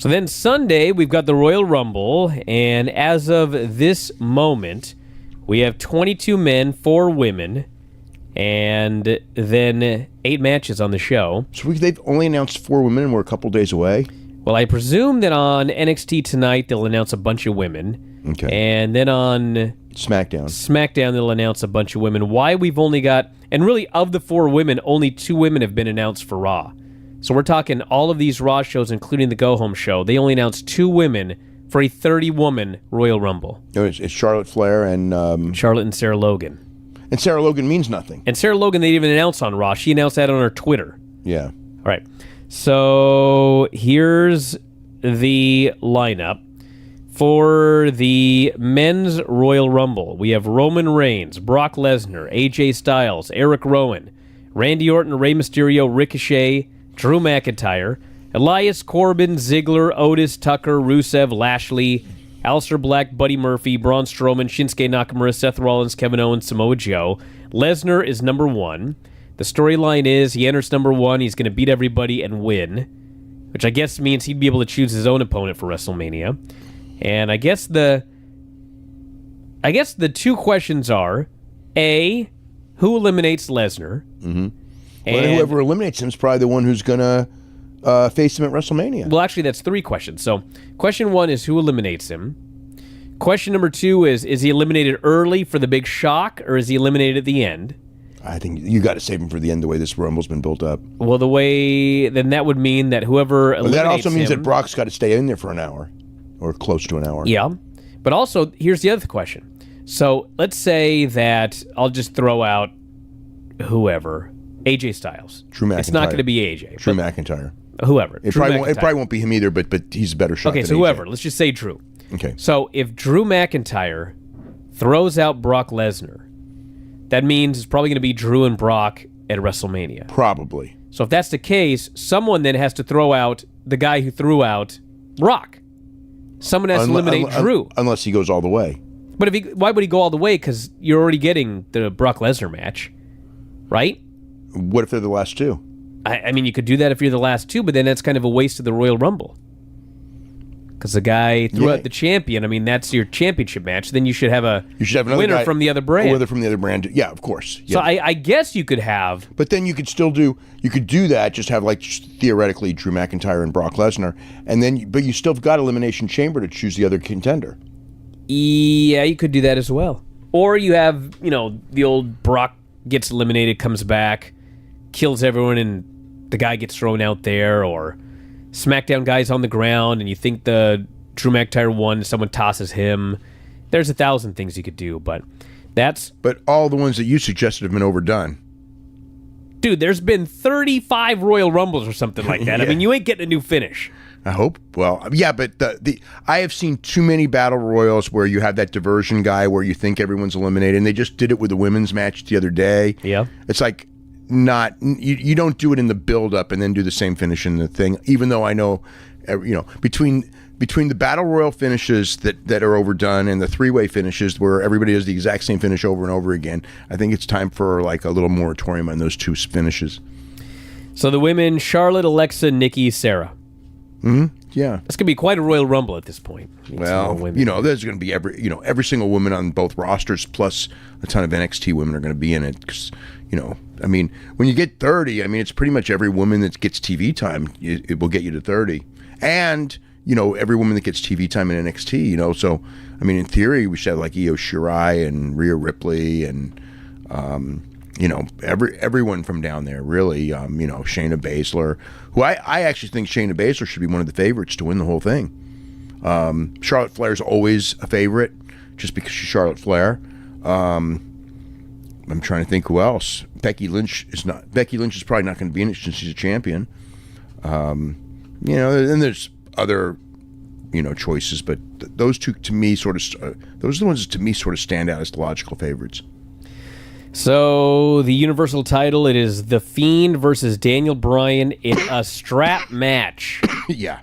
So then Sunday, we've got the Royal Rumble, and as of this moment, we have 22 men, 4 women, and then 8 matches on the show. So they've only announced 4 women and we're a couple days away? Well, I presume that on NXT tonight, they'll announce a bunch of women. Okay. And then on SmackDown, they'll announce a bunch of women. Why we've only got, and really of the 4 women, only 2 women have been announced for Raw. So we're talking all of these Raw shows, including the Go Home show. They only announced 2 women for a 30-woman Royal Rumble. It's Charlotte Flair and... Charlotte and Sarah Logan. And Sarah Logan means nothing. And Sarah Logan, they didn't even announce on Raw. She announced that on her Twitter. Yeah. All right. So here's the lineup. For the men's Royal Rumble, we have Roman Reigns, Brock Lesnar, AJ Styles, Eric Rowan, Randy Orton, Rey Mysterio, Ricochet, Drew McIntyre, Elias, Corbin, Ziggler, Otis, Tucker, Rusev, Lashley, Aleister Black, Buddy Murphy, Braun Strowman, Shinsuke Nakamura, Seth Rollins, Kevin Owens, Samoa Joe. Lesnar is number 1. The storyline is he enters number 1, he's going to beat everybody and win, which I guess means he'd be able to choose his own opponent for WrestleMania. And I guess the 2 questions are, A, who eliminates Lesnar? Mm-hmm. And whoever eliminates him is probably the one who's going to face him at WrestleMania. Well, actually, that's 3 questions. So, question 1 is who eliminates him. Question number 2 is he eliminated early for the big shock, or is he eliminated at the end? I think you got to save him for the end, the way this Rumble's been built up. Well, then that would mean that whoever eliminates that also means him, that Brock's got to stay in there for an hour, or close to an hour. Yeah, but also, here's the other question. So, let's say that I'll just throw out whoever. AJ Styles. Drew McIntyre. It's not going to be AJ. Drew McIntyre. Whoever. It probably won't be him either, but he's a better shot Okay, than so AJ. whoever. Let's just say Drew. Okay. So if Drew McIntyre throws out Brock Lesnar, that means it's probably going to be Drew and Brock at WrestleMania. Probably. So if that's the case, someone then has to throw out the guy who threw out Brock. Someone has to eliminate Drew. Unless he goes all the way. But why would he go all the way? Because you're already getting the Brock Lesnar match, right? What if they're the last 2? I mean, you could do that if you're the last 2, but then that's kind of a waste of the Royal Rumble. Because the guy threw out the champion. I mean, that's your championship match. Then you should have another winner guy, from the other brand. Winner from the other brand. Yeah, of course. Yeah. So I guess you could have. But then you could do that. Just have theoretically Drew McIntyre and Brock Lesnar, but you still have got Elimination Chamber to choose the other contender. Yeah, you could do that as well. Or you have the old Brock gets eliminated, comes back, kills everyone, and the guy gets thrown out there, or SmackDown guy's on the ground, and you think the Drew McIntyre won, someone tosses him. There's 1,000 things you could do, but that's... But all the ones that you suggested have been overdone. Dude, there's been 35 Royal Rumbles or something like that. Yeah. I mean, you ain't getting a new finish. I hope. Well, yeah, but I have seen too many battle royals where you have that diversion guy where you think everyone's eliminated, and they just did it with the women's match the other day. Yeah. It's like you don't do it in the build-up and then do the same finish in the thing, even though I know, between the battle royal finishes that are overdone and the 3-way finishes where everybody does the exact same finish over and over again, I think it's time for like a little moratorium on those 2 finishes. So the women, Charlotte, Alexa, Nikki, Sarah. Mm-hmm. Yeah. It's going to be quite a Royal Rumble at this point. Well, there's going to be every single woman on both rosters plus a ton of NXT women are going to be in it. Because, I mean, when you get 30, I mean, it's pretty much every woman that gets TV time, it will get you to 30. And, every woman that gets TV time in NXT, so, I mean, in theory, we should have like Io Shirai and Rhea Ripley and, everyone from down there, really, Shayna Baszler, who I actually think Shayna Baszler should be one of the favorites to win the whole thing. Charlotte Flair's always a favorite just because she's Charlotte Flair. I'm trying to think who else. Becky Lynch is probably not going to be in it since she's a champion. And there's other, choices, but those 2 to me those are the ones that to me sort of stand out as the logical favorites. So, the Universal title, it is The Fiend versus Daniel Bryan in a strap match. Yeah.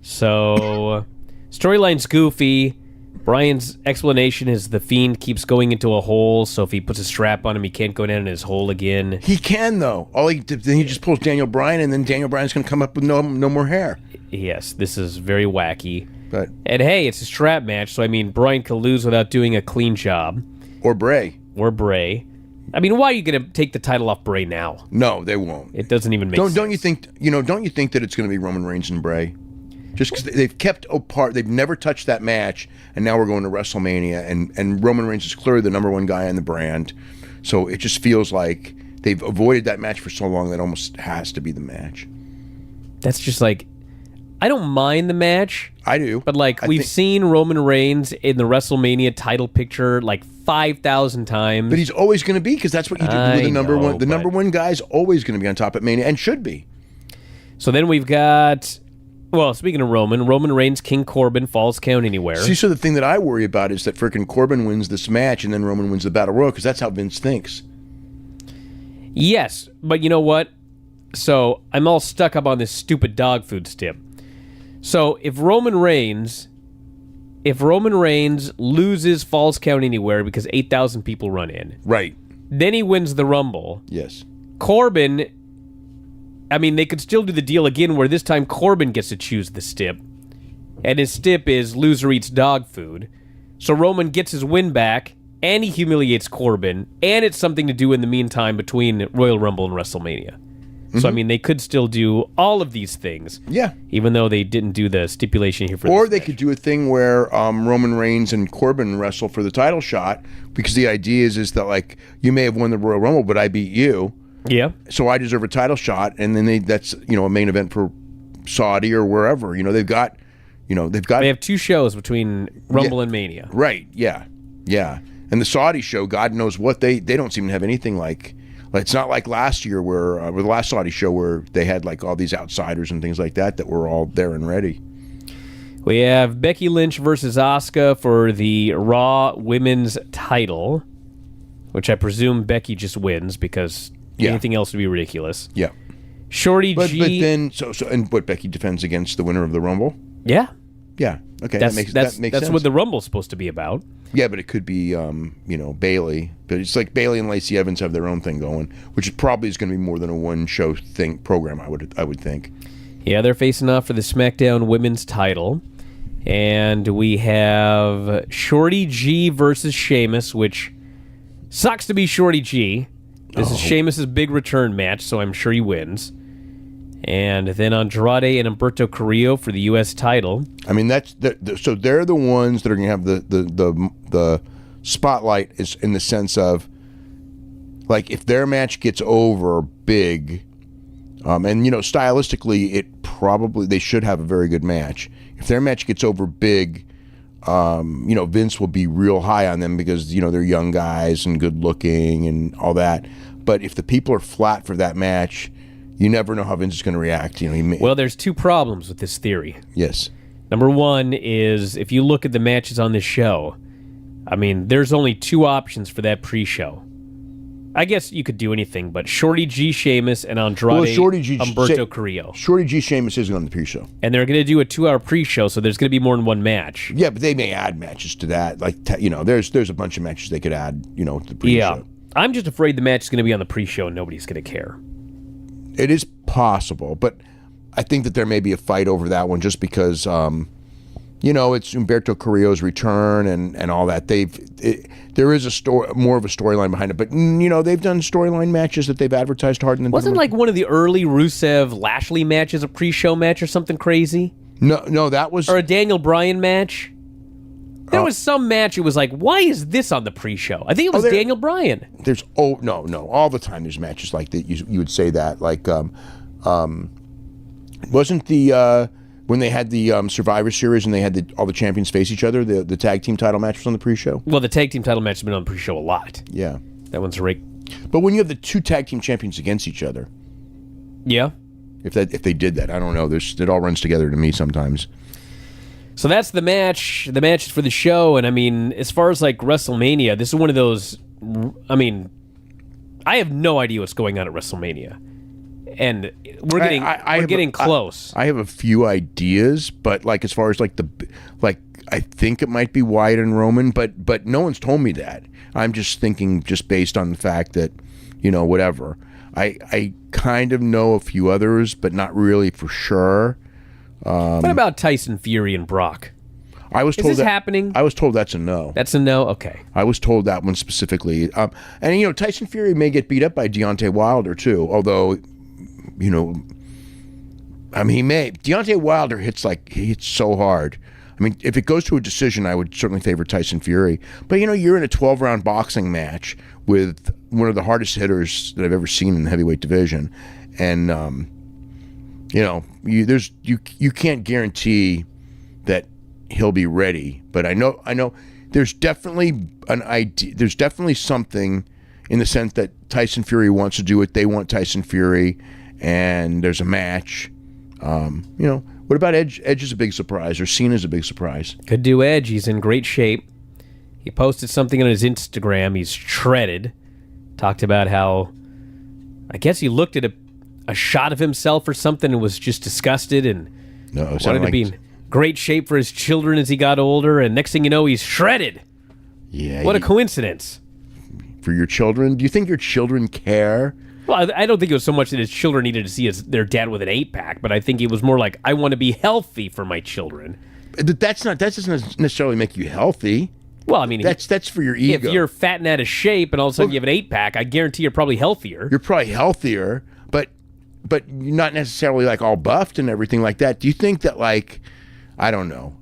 So, storyline's goofy. Brian's explanation is the Fiend keeps going into a hole, so if he puts a strap on him, he can't go down in his hole again. He can, though. Then he just pulls Daniel Bryan, and then Daniel Bryan's going to come up with no more hair. Yes, this is very wacky. But And hey, it's a strap match, so I mean, Brian could lose without doing a clean job. or Bray. Or Bray. I mean, why are you going to take the title off Bray now? No, they won't. It doesn't even make sense. Don't you think? Don't you think that it's going to be Roman Reigns and Bray? Just because they've kept apart, they've never touched that match, and now we're going to WrestleMania, and Roman Reigns is clearly the number one guy on the brand. So it just feels like they've avoided that match for so long that it almost has to be the match. That's just like, I don't mind the match, I do, but like we've seen Roman Reigns in the WrestleMania title picture like 5,000 times. but he's always going to be, because that's what you do with the number one. The number one guy's always going to be on top at Mania, and should be. So then we've got, well, speaking of Roman Reigns, King Corbin, Falls Count Anywhere. See, so the thing that I worry about is that frickin' Corbin wins this match, and then Roman wins the Battle Royal, because that's how Vince thinks. Yes, but you know what? So I'm all stuck up on this stupid dog food stip. So if Roman Reigns loses Falls Count Anywhere because 8,000 people run in, Right. then he wins the Rumble. Yes. Corbin, I mean, they could still do the deal again where this time Corbin gets to choose the stip. And his stip is loser eats dog food. So Roman gets his win back, and he humiliates Corbin, and it's something to do in the meantime between Royal Rumble and WrestleMania. So, I mean, they could still do all of these things. Yeah. Even though they didn't do the stipulation here for Or this they match. could do a thing where Roman Reigns and Corbin wrestle for the title shot, because the idea is that, like, you may have won the Royal Rumble, but I beat you, Yeah. so I deserve a title shot, and then that's a main event for Saudi or wherever. They've got. They have two shows between Rumble and Mania. Right. Yeah. Yeah. And the Saudi show, God knows what they don't seem to have anything like. It's not like last year where the last Saudi show where they had like all these outsiders and things like that were all there and ready. We have Becky Lynch versus Asuka for the Raw Women's title, which I presume Becky just wins because anything else would be ridiculous. Yeah. Shorty But G. then and what, Becky defends against the winner of the Rumble? Yeah. Yeah. Okay. That's, that makes that's sense. what the Rumble's supposed to be about. Yeah, but it could be Bailey. But it's like Bailey and Lacey Evans have their own thing going, which probably is going to be more than a one show program. I would think. Yeah, they're facing off for the SmackDown Women's title. And we have Shorty G versus Sheamus, which sucks to be Shorty G. This is Sheamus's big return match, so I'm sure he wins. And then Andrade and Humberto Carrillo for the U.S. title. I mean, so they're the ones that are going to have the spotlight, is in the sense of, like, if their match gets over big, and stylistically, they should have a very good match. If their match gets over big, Vince will be real high on them because they're young guys and good looking and all that. But if the people are flat for that match, you never know how Vince is going to react. Well, there's two problems with this theory. Yes. Number one is, if you look at the matches on this show, I mean, there's only two options for that pre-show. I guess you could do anything, but Shorty G Sheamus and Andrade Humberto Carrillo. Shorty G Sheamus isn't on the pre-show. And they're going to do a 2-hour pre-show, so there's going to be more than one match. Yeah, but they may add matches to that. Like, there's a bunch of matches they could add, to the pre-show. Yeah. I'm just afraid the match is going to be on the pre-show and nobody's going to care. It is possible, but I think that there may be a fight over that one just because, it's Humberto Carrillo's return and all that. There is more of a storyline behind it, but they've done storyline matches that they've advertised hard. And wasn't like one of the early Rusev Lashley matches a pre-show match or something crazy? No, that was or a Daniel Bryan match. There was some match. It was like, why is this on the pre-show? I think it was Daniel Bryan. There's no, all the time there's matches like that. You would say that, like, wasn't the when they had the Survivor Series and they had all the champions face each other, the tag team title match was on the pre-show? Well, the tag team title match has been on the pre-show a lot. Yeah, that one's right. But when you have the two tag team champions against each other, yeah, if they did that, I don't know. It all runs together to me sometimes. So that's the match. The match is for the show, and I mean, as far as like WrestleMania, this is one of those. I mean, I have no idea what's going on at WrestleMania. and we're getting getting close. I have a few ideas, but like as far as like I think it might be Wyatt and Roman, but no one's told me that. I'm just thinking just based on the fact that, whatever. I kind of know a few others, but not really for sure. What about Tyson Fury and Brock? I was told Is this happening? I was told that's a no. That's a no? Okay. I was told that one specifically. And Tyson Fury may get beat up by Deontay Wilder too, although, he may. Deontay Wilder hits so hard. I mean, if it goes to a decision, I would certainly favor Tyson Fury. But, you're in a 12-round boxing match with one of the hardest hitters that I've ever seen in the heavyweight division. And, you can't guarantee that he'll be ready. But I know there's definitely an idea. There's definitely something in the sense that Tyson Fury wants to do it. They want Tyson Fury, and there's a match. What about Edge? Edge is a big surprise, or Cena's a big surprise. Could do Edge. He's in great shape. He posted something on his Instagram. He's shredded. Talked about how, I guess he looked at a shot of himself or something and was just disgusted and wanted to be in great shape for his children as he got older. And next thing you know, he's shredded. Yeah. What a coincidence. For your children? Do you think your children care? Well, I don't think it was so much that his children needed to see their dad with an 8-pack, but I think it was more like, I want to be healthy for my children. That doesn't necessarily make you healthy. Well, I mean, that's for your ego. If you're fat and out of shape and all of a sudden you have an 8-pack, I guarantee you're probably healthier. You're probably healthier, but you're not necessarily like all buffed and everything like that. Do you think that I don't know.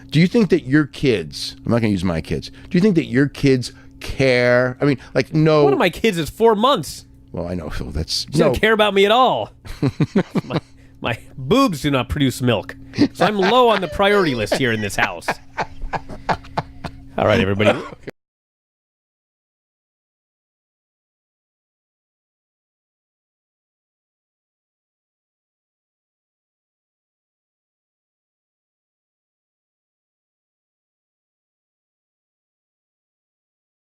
Do you think that your kids, I'm not going to use my kids, do you think that your kids care? I mean, no. One of my kids is 4 months. Well, I know, Phil. She doesn't care about me at all. my boobs do not produce milk. So I'm low on the priority list here in this house. All right, everybody.